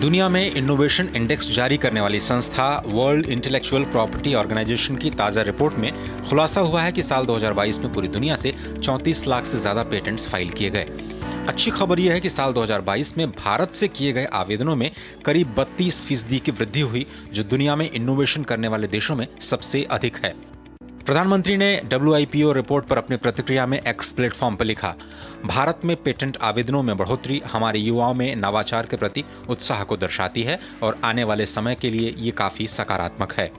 दुनिया में innovation index जारी करने वाली संस्था वर्ल्ड इंटेलेक्चुअल प्रॉपर्टी ऑर्गेनाइजेशन की ताजा रिपोर्ट में खुलासा हुआ है कि साल 2022 में पूरी दुनिया से 34 लाख से ज्यादा पेटेंट्स फाइल किए गए। अच्छी खबर यह है कि साल 2022 में भारत से किए गए आवेदनों में करीब 32% की वृद्धि हुई, जो दुनिया में इनोवेशन करने वाले देशों में सबसे अधिक है। प्रधानमंत्री ने WIPO रिपोर्ट पर अपनी प्रतिक्रिया में एक्स प्लेटफॉर्म पर लिखा, भारत में पेटेंट आवेदनों में बढ़ोतरी हमारे युवाओं में नवाचार के प्रति उत्साह को दर्शाती है और आने वाले समय के लिए ये काफी सकारात्मक है।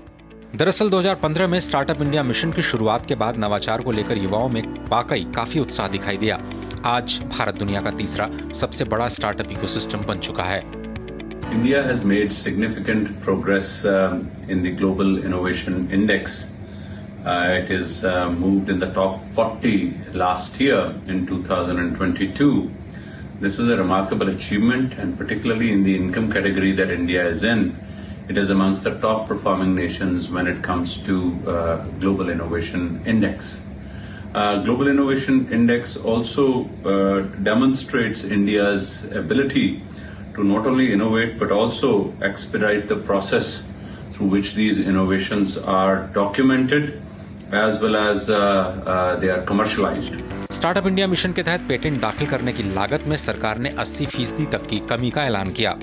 दरअसल 2015 में स्टार्टअप इंडिया मिशन की शुरुआत के बाद नवाचार को लेकर युवाओं में वाकई काफी उत्साह दिखाई दिया। आज भारत दुनिया का तीसरा सबसे बड़ा स्टार्टअप इकोसिस्टम बन चुका है। India has made significant progress in the Global Innovation Index. It is moved in the top 40 last year in 2022. This is a remarkable achievement, and particularly in the income category that India is in, it is amongst the top performing nations when it comes to Global Innovation Index. Global Innovation Index also demonstrates India's ability to not only innovate but also expedite the process through which these innovations are documented as well as they are commercialized. Startup India mission के तहत patent दाखिल करने की लागत में सरकार ने 80% तक की कमी का ऐलान किया।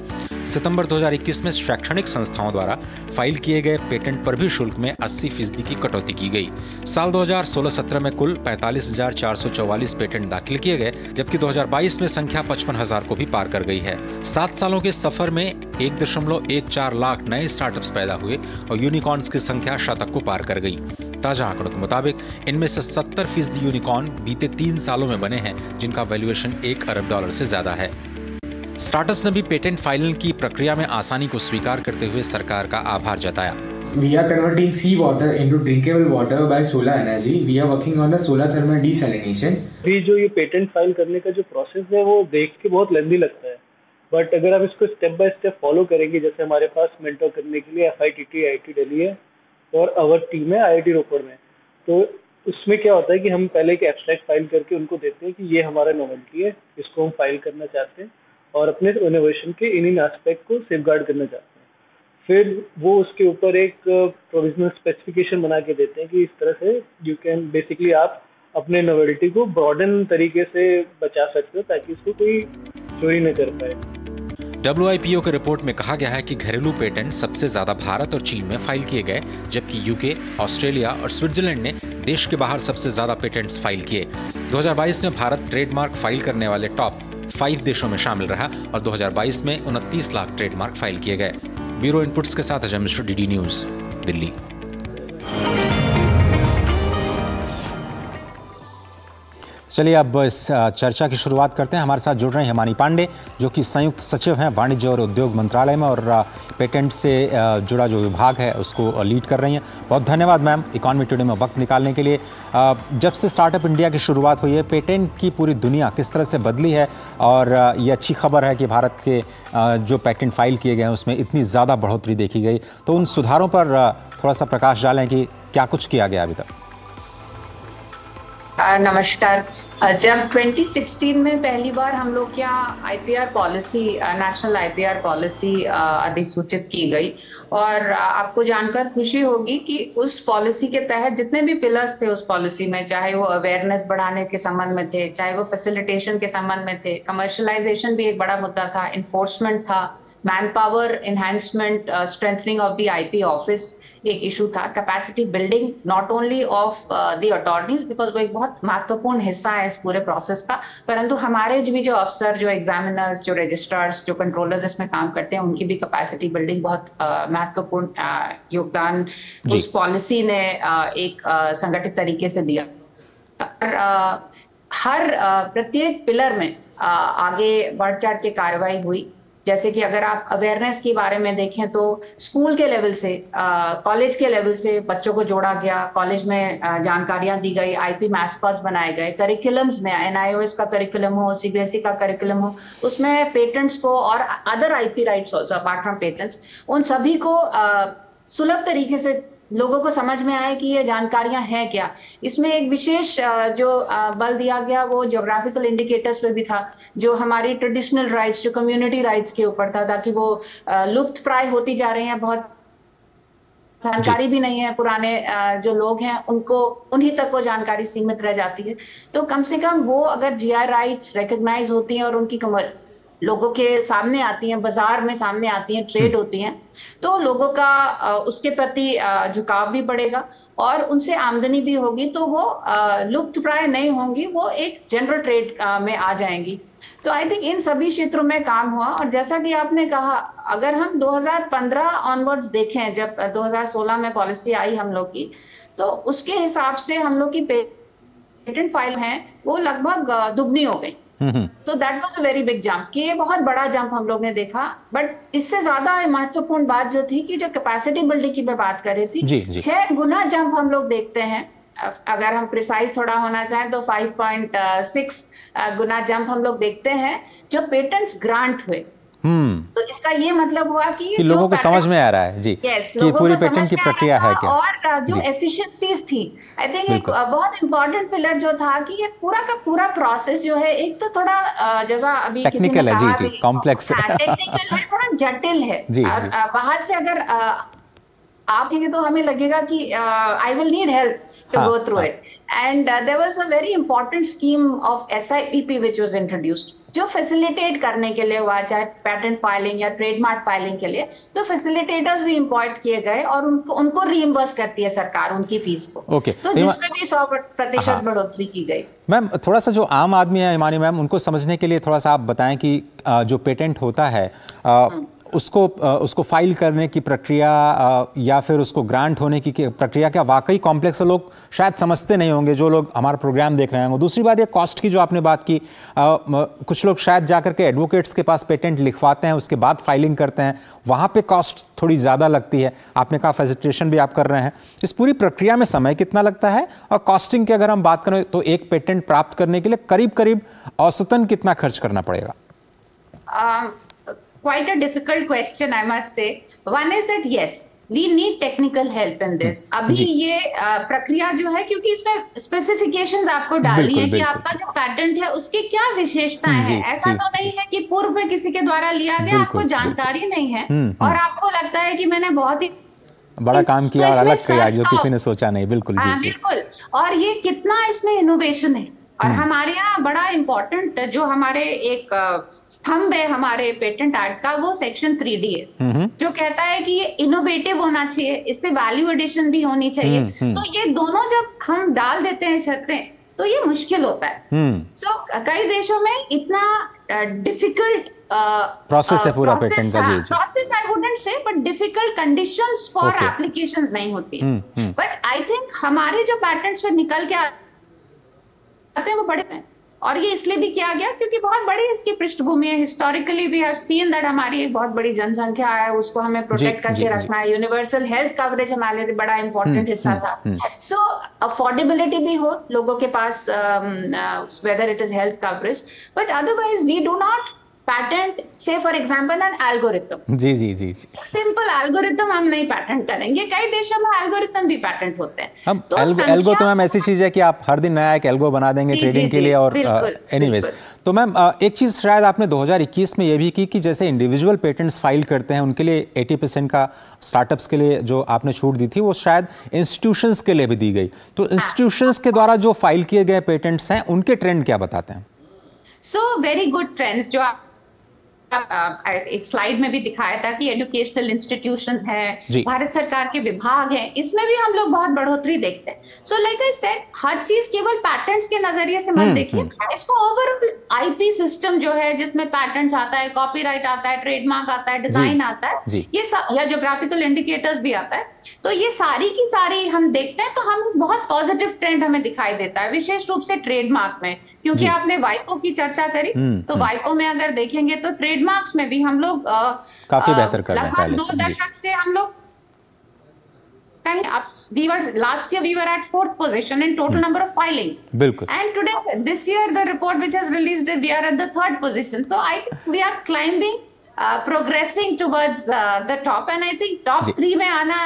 सितंबर 2021 में शैक्षणिक संस्थाओं द्वारा फाइल किए गए पेटेंट पर भी शुल्क में 80% की कटौती की गई। साल 2016-17 में कुल 45,444 पेटेंट दाखिल किए गए, जबकि 2022 में संख्या 55,000 को भी पार कर गई है। 7 सालों के सफर में 1.14 लाख नए स्टार्टअप्स पैदा हुए और यूनिकॉर्न्स की संख्या शतक को पार कर गई। ताजा आंकड़ों के मुताबिक इनमें से 70% यूनिकॉर्न बीते 3 सालों में बने हैं, जिनका वैल्यूएशन $1 अरब से ज्यादा है। स्टार्टअप्स ने भी पेटेंट फाइलिंग की प्रक्रिया में आसानी को स्वीकार करते हुए सरकार का आभार जताया। We are converting sea water into drinkable water by solar energy. We are working on the solar thermal desalination. भी जो ये पेटेंट फाइल करने का जो प्रोसेस है वो देख के बहुत लेंदी लगता है, बट अगर आप इसको स्टेप बाय स्टेप फॉलो करेंगे, जैसे हमारे पास मेंटर करने के लिए FITT IIT दिल्ली है और अवर टीम है IIT रोपड़ में, तो उसमें क्या होता है कि हम पहले एक एब्स्ट्रैक्ट फाइल करके उनको देते हैं कि ये हमारा नोवेल्टी है, इसको हम फाइल करना चाहते हैं और अपने इनोवेशन के इन एस्पेक्ट को सेफगार्ड करना चाहते हैं। फिर वो उसके ऊपर एक प्रोविजनल स्पेसिफिकेशन बना के देते हैं कि इस तरह से यू कैन बेसिकली आप अपने नोवेल्टी को ब्रॉडन तरीके से बचा सकते हो ताकि इसको कोई चोरी न कर पाए। WIPO की रिपोर्ट में कहा गया है कि घरेलू पेटेंट सबसे ज्यादा भारत और चीन में फाइल किए गए, जबकि UK, ऑस्ट्रेलिया और स्विट्जरलैंड ने देश के बाहर सबसे ज्यादा पेटेंट्स फाइल किए। 2022 में भारत ट्रेडमार्क फाइल करने वाले टॉप 5 देशों में शामिल रहा और 2022 में 29 लाख ट्रेडमार्क फाइल किए गए। ब्यूरो इनपुट्स के साथ अजय मिश्र, DD न्यूज, दिल्ली। चलिए अब इस चर्चा की शुरुआत करते हैं। हमारे साथ जुड़ रहे हैं हिमानी पांडे, जो कि संयुक्त सचिव हैं वाणिज्य और उद्योग मंत्रालय में और पेटेंट से जुड़ा जो विभाग है उसको लीड कर रही हैं। बहुत धन्यवाद मैम इकोनॉमी टुडे में वक्त निकालने के लिए। जब से स्टार्टअप इंडिया की शुरुआत हुई है, पेटेंट की पूरी दुनिया किस तरह से बदली है और ये अच्छी खबर है कि भारत के जो पेटेंट फाइल किए गए हैं उसमें इतनी ज़्यादा बढ़ोतरी देखी गई, तो उन सुधारों पर थोड़ा सा प्रकाश डालें कि क्या कुछ किया गया अभी तक। नमस्कार। जब 2016 में पहली बार हम लोग यहाँ IPR policy, national IPR policy अधिसूचित की गई और आपको जानकर खुशी होगी कि उस पॉलिसी के तहत जितने भी पिलर्स थे उस पॉलिसी में, चाहे वो अवेयरनेस बढ़ाने के संबंध में थे, चाहे वो फैसिलिटेशन के संबंध में थे, कमर्शलाइजेशन भी एक बड़ा मुद्दा था, इन्फोर्समेंट था, man power enhancement, strengthening of the IP office एक इशू था, capacity building not only of the attorneys, because वो एक बहुत महत्वपूर्ण हिस्सा है इस पूरे प्रोसेस का, परंतु हमारे भी जो अफसर, जो एग्जामिनर्स, जो रजिस्ट्रार्स, जो कंट्रोलर्स इसमें काम करते हैं, उनकी भी कैपेसिटी बिल्डिंग बहुत महत्वपूर्ण योगदान उस पॉलिसी ने एक संगठित तरीके से दिया। हर प्रत्येक पिलर में आगे बढ़ चढ़ के कार्रवाई हुई। जैसे कि अगर आप अवेयरनेस के बारे में देखें तो स्कूल के लेवल से, कॉलेज के लेवल से बच्चों को जोड़ा गया, कॉलेज में जानकारियां दी गई, IP मैस्कॉट्स बनाए गए, करिकुलम्स में NIOS का करिकुलम हो, CBSE का करिकुलम हो, उसमें पेटेंट्स को और other IP rights also apart from patents, उन सभी को सुलभ तरीके से लोगों को समझ में आए कि ये जानकारियां हैं क्या। इसमें एक विशेष जो बल दिया गया वो ज्योग्राफिकल इंडिकेटर्स पे भी था, जो हमारी ट्रेडिशनल राइट्स, जो कम्युनिटी राइट्स के ऊपर था, ताकि वो लुप्त प्राय होती जा रही हैं, बहुत जानकारी भी नहीं है, पुराने जो लोग हैं उनको, उन्हीं तक वो जानकारी सीमित रह जाती है। तो कम से कम वो अगर जीआई राइट्स रिकॉग्नाइज होती हैं और उनकी लोगों के सामने आती हैं, बाजार में सामने आती हैं, ट्रेड होती हैं, तो लोगों का उसके प्रति झुकाव भी बढ़ेगा और उनसे आमदनी भी होगी, तो वो लुप्त प्राय नहीं होंगी, वो एक जनरल ट्रेड में आ जाएंगी। तो आई थिंक इन सभी क्षेत्रों में काम हुआ। और जैसा कि आपने कहा, अगर हम 2015 ऑनवर्ड्स देखें, जब 2016 में पॉलिसी आई हम लोग की, तो उसके हिसाब से हम लोग की पेटेंट फाइल हैं वो लगभग दुगनी हो गई। तो that was a very big jump, कि ये बहुत बड़ा जंप हम लोग ने देखा। बट इससे ज्यादा महत्वपूर्ण बात जो थी, कि जो कैपेसिटी बिल्डिंग की मैं बात कर रही थी, 6 गुना जंप हम लोग देखते हैं। अगर हम प्रिसाइज थोड़ा होना चाहें तो 5.6 गुना जंप हम लोग देखते हैं जो पेटेंट्स ग्रांट हुए। तो इसका ये मतलब हुआ कि लोगों को समझ में आ रहा है जी कि पूरी पेटेंट की प्रक्रिया है क्या, और जो एफिशिएंसीज थी। आई थिंक एक बहुत इंपॉर्टेंट पिलर जो था कि ये पूरा का पूरा प्रोसेस जो है, एक तो थोड़ा जैसा अभी टेक्निकल है, जी कॉम्प्लेक्स टेक्निकल है, थोड़ा जटिल है। और बाहर से अगर आप देखेंगे तो हमें लगेगा कि I will need help to go through it. And there was a very important scheme of SIPP which was introduced, जो फैसिलिटेट करने के लिए हुआ, चाहे पेटेंट फाइलिंग या ट्रेडमार्क फाइलिंग के लिए। तो फैसिलिटेटर्स भी इंपॉर्ट किए गए और उनको रीइंबर्स करती है सरकार उनकी फीस को। तो जिसमें भी 100% बढ़ोतरी की गई। मैम, थोड़ा सा जो आम आदमी है हिमानी मैम, उनको समझने के लिए थोड़ा सा आप बताएं कि जो पेटेंट होता है उसको फाइल करने की प्रक्रिया या फिर उसको ग्रांट होने की प्रक्रिया क्या वाकई कॉम्प्लेक्स है? लोग शायद समझते नहीं होंगे जो लोग हमारा प्रोग्राम देख रहे होंगे। दूसरी बात ये कॉस्ट की जो आपने बात की, कुछ लोग शायद जाकर के एडवोकेट्स के पास पेटेंट लिखवाते हैं, उसके बाद फाइलिंग करते हैं, वहाँ पे कॉस्ट थोड़ी ज़्यादा लगती है। आपने कहा फैसिलिटेशन भी आप कर रहे हैं, इस पूरी प्रक्रिया में समय कितना लगता है? और कॉस्टिंग की अगर हम बात करें तो एक पेटेंट प्राप्त करने के लिए करीब करीब औसतन कितना खर्च करना पड़ेगा? Quite a difficult question, I must say. One is that yes, we need technical help in this. अभी ये प्रक्रिया जो है, क्योंकि इसमें स्पेसिफिकेशंस आपको डालनी है कि आपका जो पैटेंट है उसकी क्या विशेषताएं हैं। ऐसा तो नहीं है कि पूर्व में किसी के द्वारा लिया गया, आपको जानकारी नहीं है और आपको लगता है कि मैंने बहुत ही बड़ा काम किया और अलग किया जो किसी ने सोचा नहीं। बिल्कुल जी, बिल्कुल। और ये कितना इसमें इनोवेशन है। और हमारे यहाँ बड़ा इंपॉर्टेंट जो हमारे एक स्तंभ है हमारे पेटेंट एक्ट का, वो सेक्शन 3D है, जो कहता है कि ये इनोवेटिव होना चाहिए, इससे वैल्यू एडिशन भी होनी चाहिए। सो ये दोनों जब हम डाल देते हैं शर्तें, तो ये मुश्किल होता है। सो कई देशों में इतना डिफिकल्ट प्रोसेस है पूरा पेटेंट का। जी, process I wouldn't say, but difficult conditions for applications नहीं होती। बट आई थिंक हमारे जो पैटेंट्स पे निकल के आते हैं वो बड़े हैं, और ये इसलिए भी किया गया क्योंकि बहुत बड़ी इसकी पृष्ठभूमि है। Historically we have seen that हमारी एक बहुत बड़ी जनसंख्या है, उसको हमें प्रोटेक्ट करके रखना है। यूनिवर्सल हेल्थ कवरेज हमारे लिए बड़ा इंपॉर्टेंट हिस्सा था। सो अफोर्डेबिलिटी भी हो लोगों के पास, whether it is health coverage, but otherwise we do not patent say for example an algorithm. जी जी जी, सिंपल एल्गोरिथम हम नहीं पैटेंट करेंगे। कई देशों में एल्गोरिथम भी पैटेंट होते हैं। हम एल्गो तो मैम ऐसी चीज है कि आप हर दिन नया एक एल्गो बना देंगे ट्रेडिंग के लिए। और एनीवेज, तो मैम एक चीज शायद आपने 2021 में ये भी की कि जैसे इंडिविजुअल पेटेंट्स फाइल करते हैं उनके लिए 80% का स्टार्टअप्स के लिए जो आपने छूट दी थी, वो शायद इंस्टीट्यूशंस के लिए भी दी गई। तो इंस्टीट्यूशंस के द्वारा जो फाइल किए गए पेटेंट्स हैं उनके ट्रेंड क्या बताते हैं? सो वेरी गुड ट्रेंड्स जो एक स्लाइड में भी दिखाया था कि एजुकेशनल इंस्टीट्यूशंस हैं, भारत सरकार के विभाग हैं, इसमें भी हम लोग बहुत बढ़ोतरी देखते हैं। सो लाइक आई सेड, हर चीज केवल पैटेंट्स के नजरिए से मत देखिए, इसको ओवरऑल आईपी सिस्टम जो है जिसमें पैटेंट्स आता है, कॉपीराइट आता है, ट्रेडमार्क आता है, डिजाइन आता है, ये या ज्योग्राफिकल इंडिकेटर्स भी आता है, तो ये सारी की सारी हम देखते हैं तो हम बहुत पॉजिटिव ट्रेंड हमें दिखाई देता है, विशेष रूप से ट्रेडमार्क में। क्योंकि आपने वाइपो की चर्चा करी, तो वाइपो में अगर देखेंगे तो ट्रेडमार्क्स में भी हम लोग काफी बेहतर कर रहे हैं। लगभग 2 दशक से हम लोग last year we were at 4th position in total number of filings. बिल्कुल। And today, this year, the report which has released, we are at the 3rd position. So I think we are climbing, progressing towards the top, and I think top 3 में आना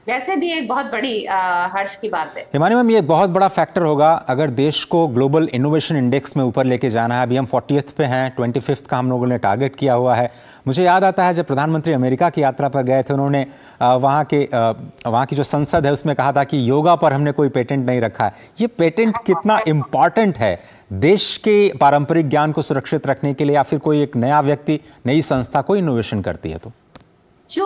वैसे भी एक बहुत बड़ी हर्ष की बात है। हिमानी मैम, ये एक बहुत बड़ा फैक्टर होगा अगर देश को ग्लोबल इनोवेशन इंडेक्स में ऊपर लेके जाना है। अभी हम 40th पे हैं, 25th का हम लोगों ने टारगेट किया हुआ है। मुझे याद आता है जब प्रधानमंत्री अमेरिका की यात्रा पर गए थे, उन्होंने वहाँ की जो संसद है उसमें कहा था कि योगा पर हमने कोई पेटेंट नहीं रखा है। ये पेटेंट कितना इम्पॉर्टेंट है देश के पारंपरिक ज्ञान को सुरक्षित रखने के लिए, या फिर कोई एक नया व्यक्ति, नई संस्था कोई इनोवेशन करती है तो? जो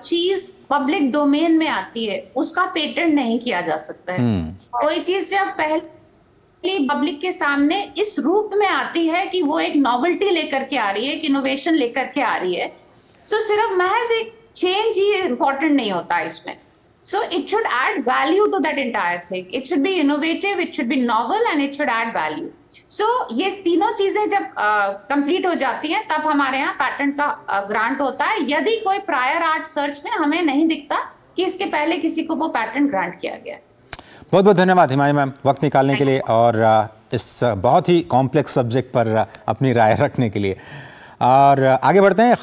चीज पब्लिक डोमेन में आती है उसका पेटेंट नहीं किया जा सकता है। कोई चीज जब पहले पब्लिक के सामने इस रूप में आती है कि वो एक नॉवेल्टी लेकर के आ रही है, एक इनोवेशन लेकर के आ रही है, सो सिर्फ महज एक चेंज ही इंपॉर्टेंट नहीं होता इसमें। So it should add value to that entire thing. It should be innovative, it should be novel and it should add value. So ये तीनों चीजें जब कंप्लीट हो जाती हैं तब हमारे यहाँ पैटेंट का ग्रांट होता है। यदि कोई प्रायर आर्ट सर्च में हमें नहीं दिखता कि इसके पहले किसी को वो पैटेंट ग्रांट किया गया। बहुत बहुत धन्यवाद हिमानी मैम वक्त निकालने के लिए और इस बहुत ही कॉम्प्लेक्स सब्जेक्ट पर अपनी राय रखने के लिए। और आगे बढ़ते हैं।